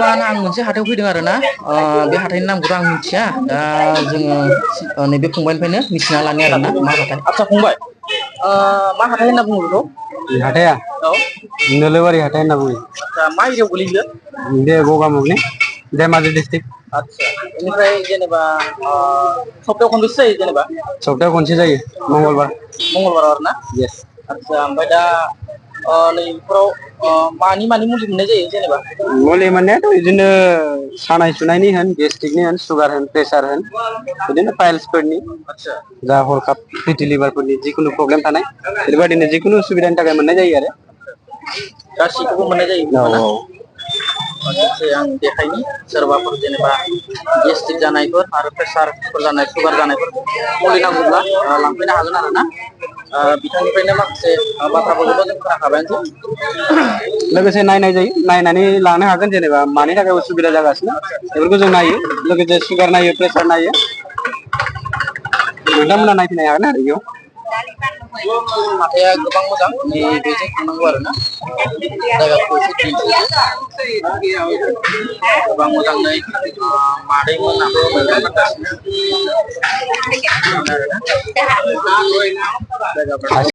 बर्थमान आं मोनसे हाथायाव फैदों आरो ना बे हाथायनि नामखौथ' आं मिथिया दा जोङो नैबे फंबायनिफ्रायनो मिथिना लानि आरो ना मा हाथाय। आच्छा फंबाय मा हाथाय होनना बुङो बेखौ? हाथाया औ नोलोबारि हाथाय होनना बुङो। आच्छा मा एरियायाव गोलैयो? बे गगामुगनि धेमाजि डिस्ट्रिक्ट। आच्छा बेनिफ्राय जेनेबा सप्तायाव खनबेसे जायो जेनेबा? सप्तायाव खनसे जायो मंगलबार। मंगलबाराव आरो ना? येस। आच्छा ओमफ्राय दा नैबेफोराव मानि मुलि मोननाय जायो जेनेबा? मुलि मोननायाथ' बिदिनो सानाय सुनायनि होन गेस्ट्रिकनि होन सुगार होन प्रेसार होन बिदिनो पाइल्सफोरनि आच्छा जा हरखाब फिटिलिभारफोरनि जिखुनु प्रब्लेम थानाय बेफोरबायदिनो जिखुनु उसुबिदानि थाखाय मोननाय जायो आरो। गासिखौबो मोननाय जायो औ होमबा ना? औ आच्छा आं देखायनि सोरबाफोर जेनेबा गेस्ट्रिक जानायफोर आरो प्रेसारफोर जानाय सुगार जानायफोर मुलि नांगौब्ला लांफैनो हागोन आरो ना। बिथांनिफ्रायनो माखासे बाथ्राफोरखौथ' जों खोनाखाबायानोसै। लोगोसे नायनाय जायो नायनानै लानो हागोन जेनेबा मानि थाखाय उसुबिदा जागासिनो बेफोरखौ जों नायो लोगोसे सुगार नायो प्रेसार नायो नोंथांमोना नायफैनो हागोन आरो बेयाव। हाथाया गोबां मोजां बेजों थांनांगौ आरो ना जायगाखौ एसे दिन्थिनोसै गोबां मोजाङै मादैमोनाबो मैगं फानगासिनो। जायगाफोरा